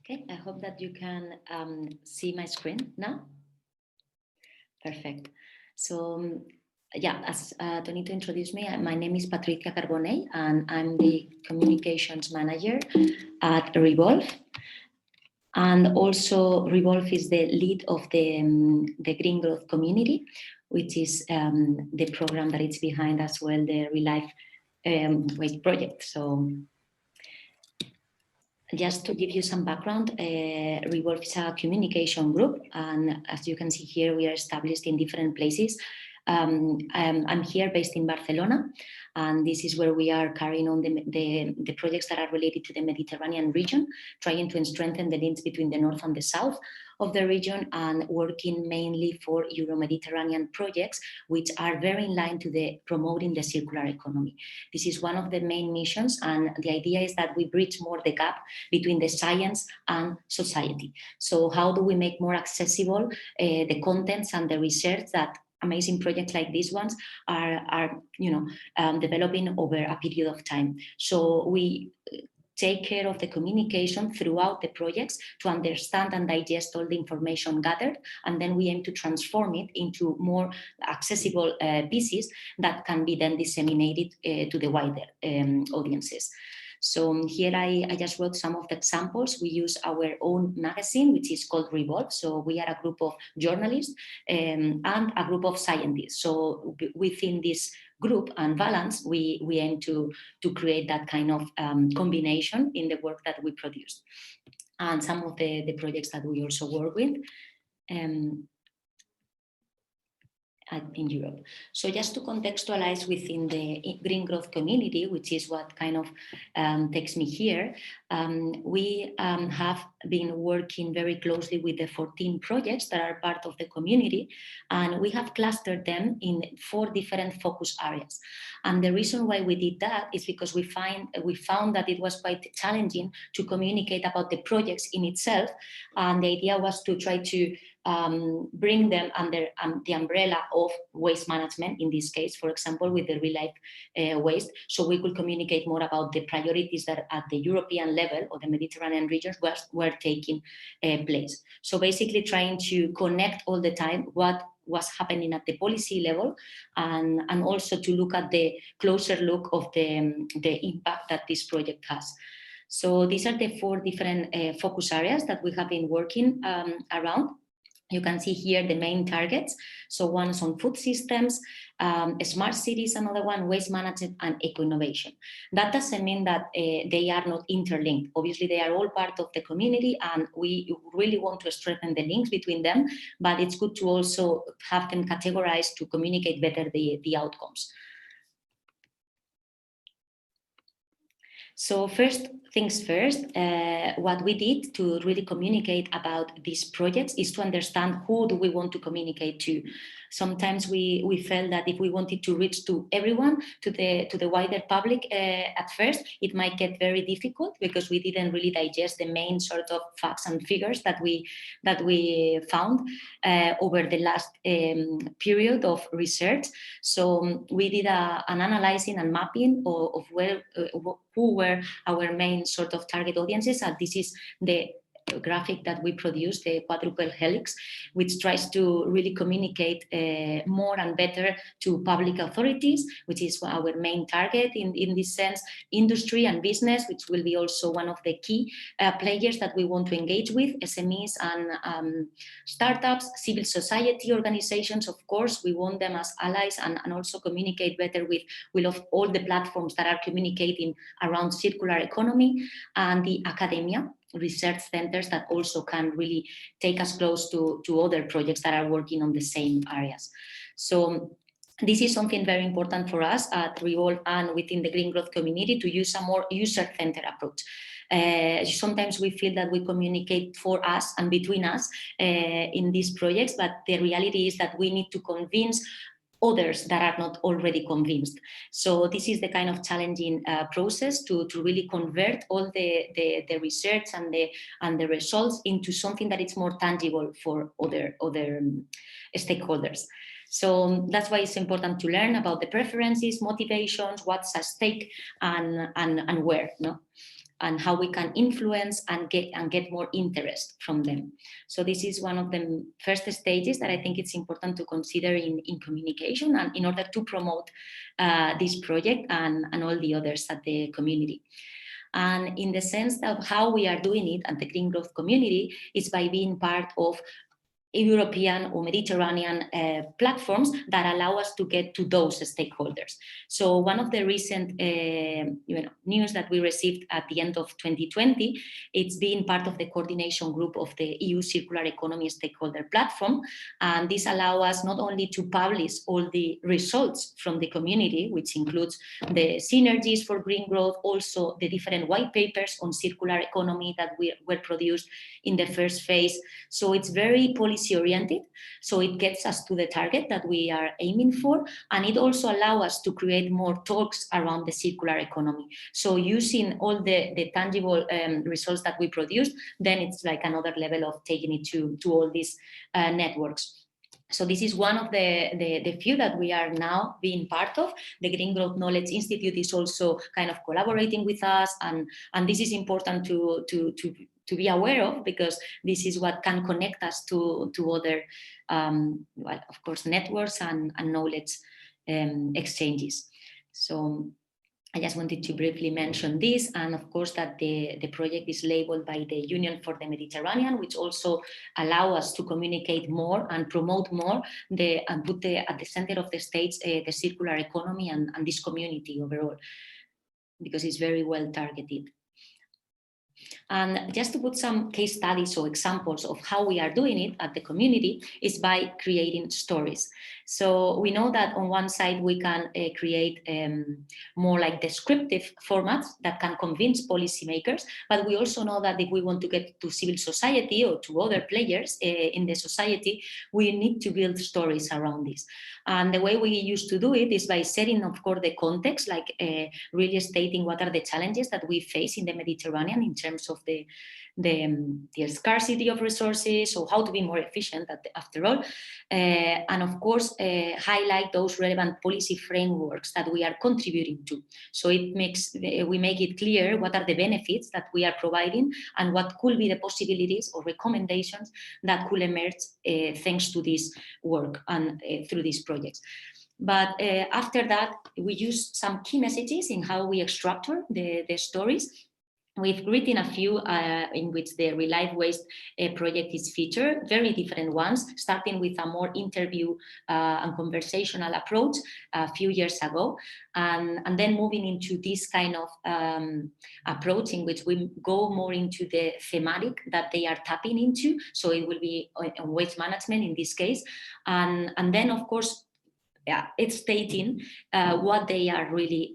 Okay, I hope that you can see my screen now. Perfect. So yeah, as Tonito introduced me, my name is Patricia Carbonell and I'm the communications manager at Revolve. And also Revolve is the lead of the Green Growth community, which is the program that is behind as well, the Relife Waste project. So just to give you some background, Revolve is a communication group, and as you can see here, we are established in different places. I'm here based in Barcelona, and this is where we are carrying on the projects that are related to the Mediterranean region, trying to strengthen the links between the north and the south of the region, and working mainly for Euro-Mediterranean projects, which are very in line to the promoting the circular economy. This is one of the main missions, and the idea is that we bridge more the gap between the science and society. So how do we make more accessible the contents and the research that amazing projects like these ones are developing over a period of time? So we take care of the communication throughout the projects to understand and digest all the information gathered, and then we aim to transform it into more accessible pieces that can be then disseminated to the wider audiences. So here I just wrote some of the examples. We use our own magazine, which is called Revolve. So we are a group of journalists and a group of scientists. So within this group and balance, we aim to create that kind of combination in the work that we produce. And some of the projects that we also work with in Europe. So just to contextualize within the Green Growth community, which is what kind of takes me here, we have been working very closely with the 14 projects that are part of the community, and we have clustered them in 4 different focus areas. And the reason why we did that is because we found that it was quite challenging to communicate about the projects in itself, and the idea was to try to bring them under the umbrella of waste management, in this case, for example, with the Relife waste, so we could communicate more about the priorities that at the European level or the Mediterranean regions were taking place. So basically trying to connect all the time what was happening at the policy level, and also to look at the closer look of the impact that this project has. So these are the 4 different focus areas that we have been working around. You can see here the main targets. So one is on food systems, smart cities, another one, waste management and eco-innovation. That doesn't mean that they are not interlinked. Obviously, they are all part of the community, and we really want to strengthen the links between them, but it's good to also have them categorized to communicate better the outcomes. So first things first, what we did to really communicate about these projects is to understand who do we want to communicate to. Sometimes we felt that if we wanted to reach to everyone, to the wider public at first, it might get very difficult because we didn't really digest the main sort of facts and figures that we found over the last period of research. So we did an analyzing and mapping of who were our main sort of target audiences, and this is the graphic that we produced, the quadruple helix, which tries to really communicate more and better to public authorities, which is our main target in this sense, industry and business, which will be also one of the key players that we want to engage with, SMEs and startups, civil society organizations. Of course, we want them as allies and also communicate better with all the platforms that are communicating around circular economy, and the academia, research centers that also can really take us close to other projects that are working on the same areas. So this is something very important for us at Revolve and within the Green Growth community, to use a more user-centered approach. Sometimes we feel that we communicate for us and between us in these projects, but the reality is that we need to convince others that are not already convinced. So this is the kind of challenging process to really convert all the research and the results into something that is more tangible for other stakeholders. So that's why it's important to learn about the preferences, motivations, what's at stake, and where. No. and how we can influence and get more interest from them. So this is one of the first stages that I think it's important to consider in communication and in order to promote this project and all the others at the community. And in the sense of how we are doing it at the Green Growth community is by being part of European or Mediterranean platforms that allow us to get to those stakeholders. So one of the recent news that we received at the end of 2020, it's being part of the coordination group of the EU Circular Economy Stakeholder Platform. And this allows us not only to publish all the results from the community, which includes the synergies for green growth, also the different white papers on circular economy that were produced in the first phase. So it's very policy-oriented, so it gets us to the target that we are aiming for, and it also allows us to create more talks around the circular economy. So using all the tangible results that we produced, then it's like another level of taking it to all these networks. So this is one of the few that we are now being part of. The Green Growth Knowledge Institute is also kind of collaborating with us, and this is important to be aware of, because this is what can connect us to other, well, of course, networks and knowledge exchanges. So I just wanted to briefly mention this, and of course that the project is labeled by the Union for the Mediterranean, which also allow us to communicate more and promote more and put at the center of the stage the circular economy and this community overall, because it's very well targeted. And just to put some case studies or examples of how we are doing it at the community is by creating stories. So we know that on one side we can create more like descriptive formats that can convince policymakers, but we also know that if we want to get to civil society or to other players in the society, we need to build stories around this. And the way we used to do it is by setting, of course, the context, like really stating what are the challenges that we face in the Mediterranean in terms of the scarcity of resources, or how to be more efficient after all. And of course, highlight those relevant policy frameworks that we are contributing to. So we make it clear what are the benefits that we are providing and what could be the possibilities or recommendations that could emerge thanks to this work and through these projects. But after that, we use some key messages in how we structure the stories. We've written a few in which the Relive Waste project is featured, very different ones, starting with a more interview and conversational approach a few years ago, and then moving into this kind of approach in which we go more into the thematic that they are tapping into. So it will be on waste management in this case. And then, of course, it's stating what they are really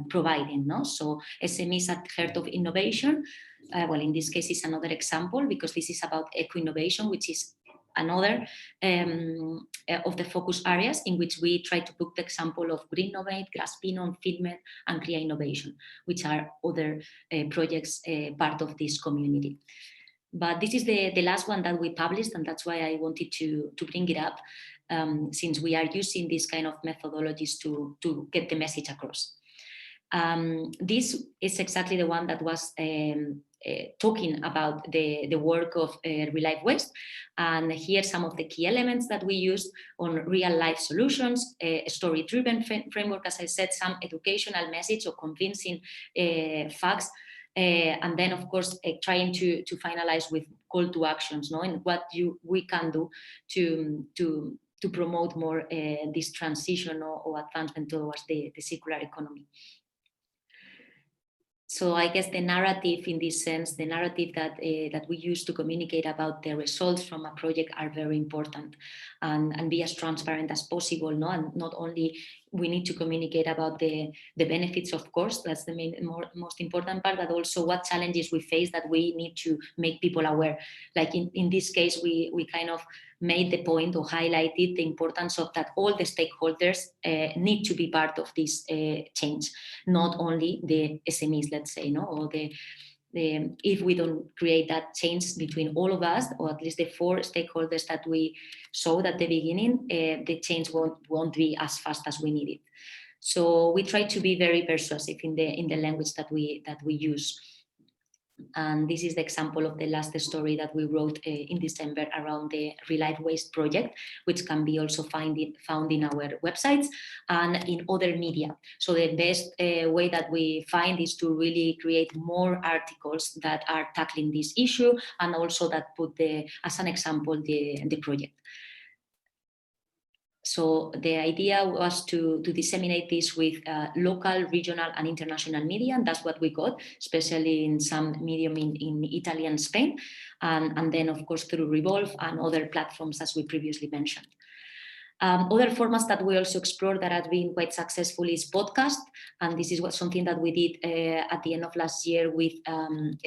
providing. No? So SMEs at the heart of innovation. Well, in this case, is another example, because this is about eco-innovation, which is another of the focus areas in which we try to put the example of Green Innovate, Graspinon, FeedMed, and Crea Innovation, which are other projects part of this community. But this is the last one that we published, and that's why I wanted to bring it up, since we are using these kind of methodologies to get the message across. This is exactly the one that was talking about the work of Relive Waste. And here some of the key elements that we used on real life solutions, story-driven framework, as I said, some educational message or convincing facts, and then, of course, trying to finalize with call to actions, and what we can do to promote more this transition or advancement towards the circular economy. So I guess the narrative, in this sense, the narrative that we use to communicate about the results from a project are very important, and be as transparent as possible. And not only we need to communicate about the benefits, of course, that's the most important part, but also what challenges we face that we need to make people aware. Like in this case, we kind of made the point or highlighted the importance of that all the stakeholders need to be part of this change, not only the SMEs, let's say, or if we don't create that change between all of us, or at least the 4 stakeholders that we showed at the beginning, the change won't be as fast as we need it. So we try to be very persuasive in the language that we use. And this is the example of the last story that we wrote in December around the Relive Waste project, which can be also found in our websites and in other media. So the best way that we find is to really create more articles that are tackling this issue, and also that put as an example the project. So the idea was to disseminate this with local, regional, and international media, and that's what we got, especially in some medium in Italy and Spain, and then of course through Revolve and other platforms as we previously mentioned. Other formats that we also explored that have been quite successful is podcast, and this is something that we did at the end of last year with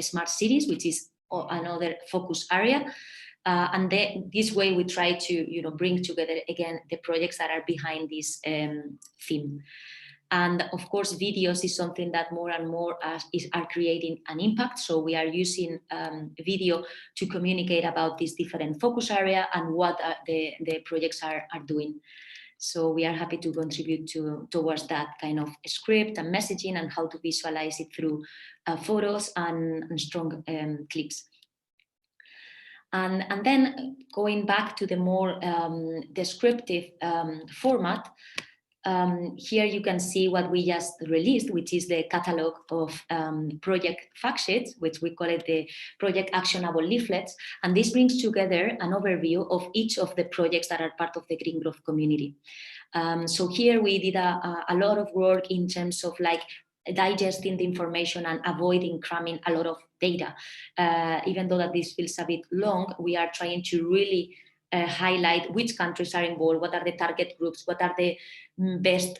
smart cities, which is another focus area. And this way we try to bring together again the projects that are behind this theme. And of course, videos is something that more and more are creating an impact. So we are using video to communicate about this different focus area and what the projects are doing. So we are happy to contribute towards that kind of script and messaging and how to visualize it through photos and strong clips. And then going back to the more descriptive format, here you can see what we just released, which is the catalog of project fact sheets, which we call it the project actionable leaflets. And this brings together an overview of each of the projects that are part of the Green Growth community. So here we did a lot of work in terms of like digesting the information and avoiding cramming a lot of data. Even though that this feels a bit long, we are trying to really highlight which countries are involved, what are the target groups, what are the best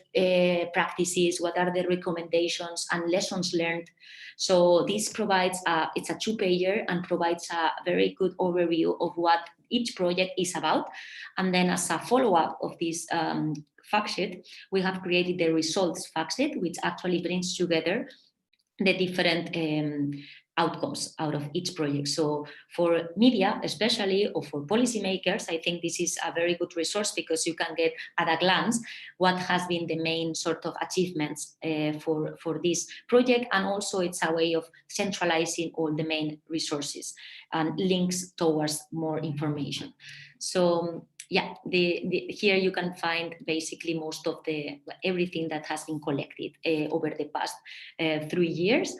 practices, what are the recommendations and lessons learned. So this provides, it's a 2-pager and provides a very good overview of what each project is about. And then as a follow-up of this fact sheet, we have created the results fact sheet, which actually brings together the different outcomes out of each project. So for media, especially, or for policymakers, I think this is a very good resource because you can get at a glance what has been the main sort of achievements for this project. And also it's a way of centralizing all the main resources and links towards more information. So yeah, here you can find basically most of everything that has been collected over the past 3 years.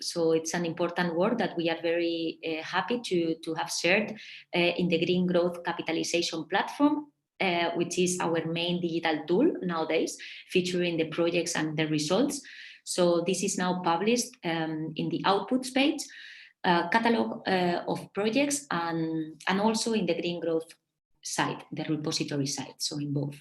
So it's an important work that we are very happy to have shared in the Green Growth Capitalization platform, which is our main digital tool nowadays, featuring the projects and the results. So this is now published in the outputs page, catalog of projects, and also in the Green Growth site, the repository site, so in both.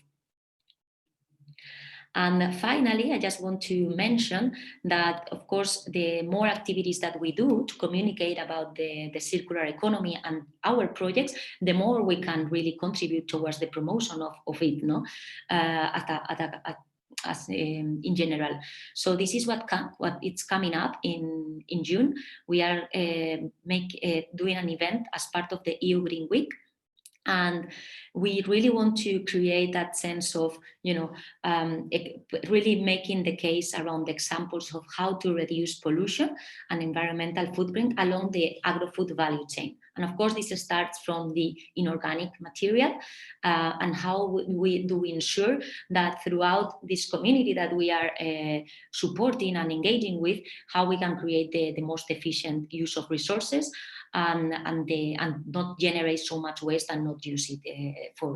And finally, I just want to mention that, of course, the more activities that we do to communicate about the circular economy and our projects, the more we can really contribute towards the promotion of it, no? In general. So this is what it's coming up in June. We are doing an event as part of the EU Green Week. And we really want to create that sense of, really making the case around the examples of how to reduce pollution and environmental footprint along the agro-food value chain. And of course, this starts from the inorganic material and how we ensure that throughout this community that we are supporting and engaging with, how we can create the most efficient use of resources and not generate so much waste and not use it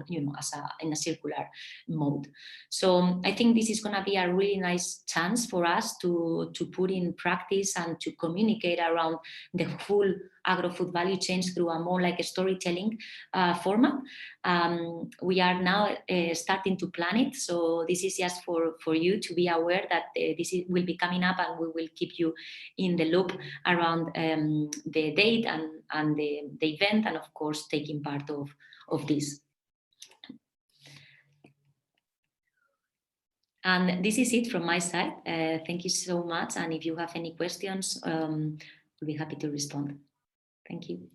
in a circular mode. So I think this is going to be a really nice chance for us to put in practice and to communicate around the full agro-food value chains through a more like a storytelling format. We are now starting to plan it, so this is just for you to be aware that will be coming up, and we will keep you in the loop around the date and the event, and of course taking part of this. And this is it from my side. Thank you so much, and if you have any questions, I'll be happy to respond. Thank you.